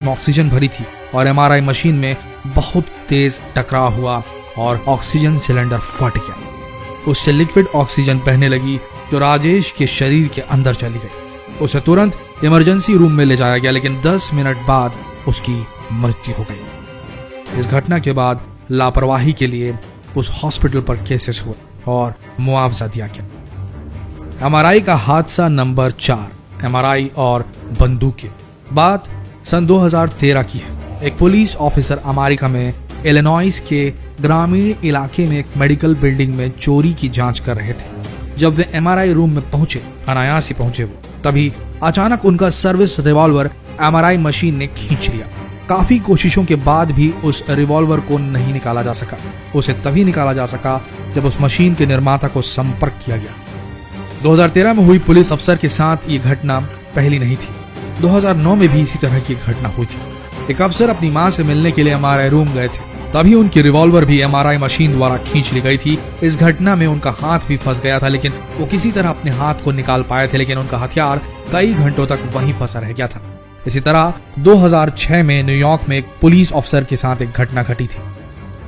Oxygen भरी थी और एमआरआई मशीन में बहुत तेज टकराव हुआ और ऑक्सीजन सिलेंडर फट गया। उससे लिक्विड ऑक्सीजन बहने लगी जो राजेश के शरीर के अंदर चली गई। उसे तुरंत इमरजेंसी रूम में ले जाया गया, लेकिन 10 मिनट बाद उसकी मृत्यु हो गई। इस घटना के बाद लापरवाही के लिए उस हॉस्पिटल पर केसेस हुए और मुआवजा दिया गया। एमआरआई का हादसा नंबर 4, एमआरआई और बंदूकें। बात सन 2013 की है। एक पुलिस ऑफिसर अमेरिका में इलिनॉइस के ग्रामीण इलाके में एक मेडिकल बिल्डिंग में चोरी की जांच कर रहे थे। जब वे एमआरआई रूम में पहुंचे, अनायास ही पहुंचे वो, तभी अचानक उनका सर्विस रिवॉल्वर एमआरआई मशीन ने खींच लिया। काफी कोशिशों के बाद भी उस रिवॉल्वर को नहीं निकाला जा सका। उसे तभी निकाला जा सका जब उस मशीन के निर्माता को संपर्क किया गया। 2013 में हुई पुलिस अफसर के साथ ये घटना पहली नहीं थी। 2009 में भी इसी तरह की घटना हुई थी। एक अफसर अपनी मां से मिलने के लिए एमआरआई रूम गए थे, तभी उनकी रिवॉल्वर भी एमआरआई मशीन द्वारा खींच ली गई थी। इस घटना में उनका हाथ भी फंस गया था, लेकिन वो किसी तरह अपने हाथ को निकाल पाए थे, लेकिन उनका हथियार कई घंटों तक वहीं फंसा रह गया था। इसी तरह 2006 में न्यूयॉर्क में एक पुलिस ऑफिसर के साथ एक घटना घटी थी।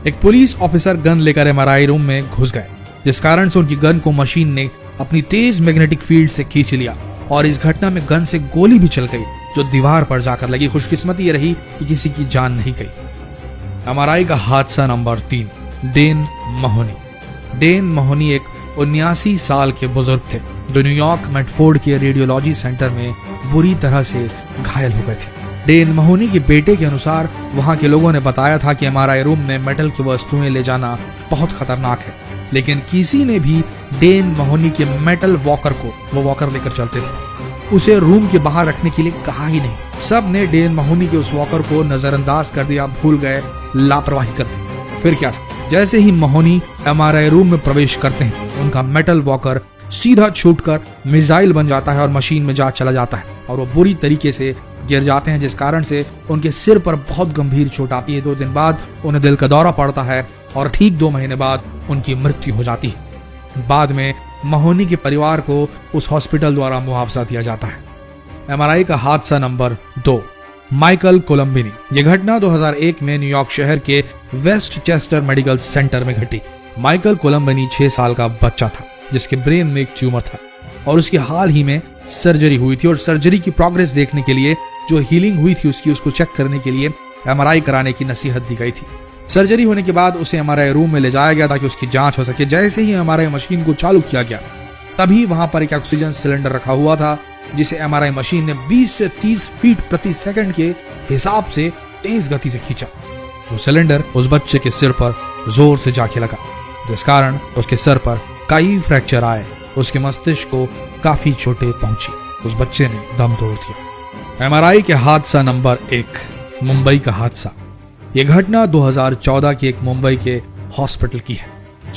एक पुलिस ऑफिसर गन लेकर एमआरआई रूम में घुस गए, जिस कारण से उनकी गन को मशीन ने अपनी तेज मैग्नेटिक फील्ड से खींच लिया और इस घटना में गन से गोली भी चल गई जो दीवार पर जाकर लगी। खुशकिस्मती ये रही कि किसी की जान नहीं गई। एमआरआई का हादसा नंबर 3, डेन महोनी। डेन महोनी एक 79 साल के बुजुर्ग थे जो न्यूयॉर्क मेडफोर्ड के रेडियोलॉजी सेंटर में बुरी तरह से घायल हो गए थे। डेन महोनी के बेटे के अनुसार वहां के लोगों ने बताया था कि एमआरआई रूम में मेटल की वस्तुएं ले जाना बहुत खतरनाक है, लेकिन किसी ने भी डेन महोनी के मेटल वॉकर को, वो वॉकर लेकर चलते थे, उसे रूम के बाहर रखने के लिए कहा ही नहीं। सब ने डेन महोनी के उस वॉकर को नजरअंदाज कर दिया, भूल गए, लापरवाही कर दी। फिर क्या था, जैसे ही महोनी एमआरआई रूम में प्रवेश करते हैं, उनका मेटल वॉकर सीधा छूटकर मिसाइल बन जाता है और मशीन में जा चला जाता है और वो बुरी तरीके से गिर जाते हैं, जिस कारण से उनके सिर पर बहुत गंभीर चोट आती है। 2 दिन बाद उन्हें दिल का दौरा पड़ता है और ठीक 2 महीने बाद उनकी मृत्यु हो जाती है। बाद में महोनी के परिवार को उस हॉस्पिटल द्वारा मुआवजा दिया जाता है। एमआरआई का हादसा नंबर 2, माइकल कोलंबिनी। यह घटना 2001 में न्यूयॉर्क शहर के वेस्ट चेस्टर मेडिकल सेंटर में घटी। माइकल कोलंबिनी 6 साल का बच्चा था जिसके ब्रेन में एक ट्यूमर था और उसकी हाल ही में सर्जरी हुई थी और सर्जरी की प्रोग्रेस देखने के लिए, जो हीलिंग हुई थी उसको चेक करने के लिए एमआरआई कराने की नसीहत दी गई थी। सर्जरी होने के बाद उसे एमआरआई रूम में ले जाया गया ताकि उसकी जांच हो सके। जैसे ही एमआरआई मशीन को चालू किया गया, तभी वहां पर एक ऑक्सीजन सिलेंडर रखा हुआ था जिसे एमआरआई मशीन ने 20 से 30 फीट प्रति सेकंड के हिसाब से तेज गति से खींचा। वो सिलेंडर उस बच्चे के सिर पर जोर से जाके लगा, जिस कारण उसके सर पर कई फ्रैक्चर आए। उसके मस्तिष्क को काफी चोटें पहुंची। उस बच्चे ने दम तोड़ दिया। एमआरआई के हादसा नंबर 1, मुंबई का हादसा। यह घटना 2014 के एक मुंबई के हॉस्पिटल की है।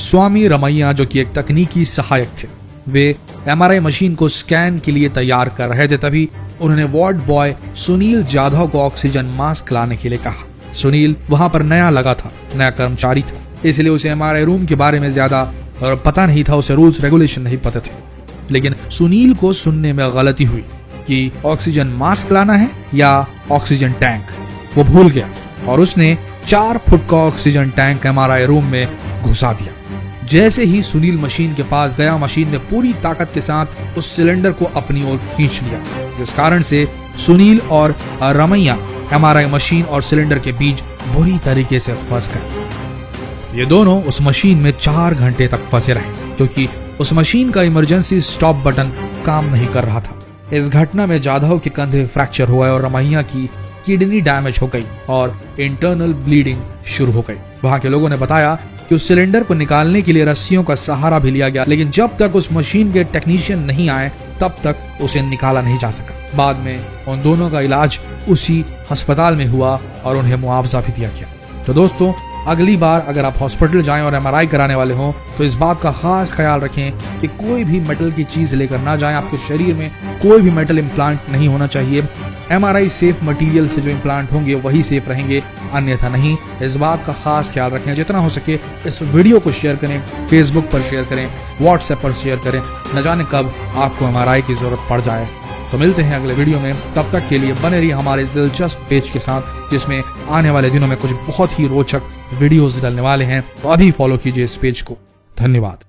स्वामी रमैया, जो कि एक तकनीकी सहायक थे, वे एमआरआई मशीन को स्कैन के लिए तैयार कर रहे थे, तभी उन्होंने वार्ड बॉय सुनील जाधव को ऑक्सीजन मास्क लाने के लिए कहा। सुनील वहां पर नया लगा था, नया कर्मचारी था, इसलिए उसे एमआरआई रूम के बारे में ज्यादा पता नहीं था, उसे रूल्स रेगुलेशन नहीं पता थे। लेकिन सुनील को सुनने में गलती हुई कि ऑक्सीजन मास्क लाना है या ऑक्सीजन टैंक। वो भूल गया और उसने 4 फुट का ऑक्सीजन टैंक एमआरआई रूम में घुसा दिया। जैसे ही सुनील मशीन के पास गया, मशीन ने पूरी ताकत के साथ उस सिलेंडर को अपनी ओर खींच लिया, जिस कारण से सुनील और रमैया एमआरआई मशीन और सिलेंडर के बीच बुरी तरीके से फंस गए। ये दोनों उस मशीन में 4 घंटे तक फंसे रहे, क्योंकि उस मशीन का इमरजेंसी स्टॉप बटन काम नहीं कर रहा था। इस घटना में जाधव के कंधे फ्रैक्चर हुए और रमैया की किडनी डैमेज हो गई और इंटरनल ब्लीडिंग शुरू हो गई। वहां के लोगों ने बताया कि उस सिलेंडर को निकालने के लिए रस्सियों का सहारा भी लिया गया, लेकिन जब तक उस मशीन के टेक्नीशियन नहीं आए तब तक उसे निकाला नहीं जा सका। बाद में उन दोनों का इलाज उसी अस्पताल में हुआ और उन्हें मुआवजा भी दिया गया। तो दोस्तों, अगली बार अगर आप हॉस्पिटल जाएं और एमआरआई कराने वाले हों तो इस बात का खास ख्याल रखें कि कोई भी मेटल की चीज लेकर ना जाएं। आपके शरीर में कोई भी मेटल इम्प्लांट नहीं होना चाहिए। एमआरआई सेफ मटेरियल से जो इम्प्लांट होंगे वही सेफ रहेंगे, अन्यथा नहीं। इस बात का खास ख्याल रखें। जितना हो सके इस वीडियो को शेयर करें, फेसबुक पर शेयर करें, व्हाट्सएप पर शेयर करें। न जाने कब आपको एमआरआई की जरूरत पड़ जाए। तो तो मिलते हैं अगले वीडियो में, तब तक के लिए बने रहिए हमारे इस दिलचस्प पेज के साथ, जिसमें आने वाले दिनों में कुछ बहुत ही रोचक वीडियोस डलने वाले हैं। तो अभी फॉलो कीजिए इस पेज को। धन्यवाद।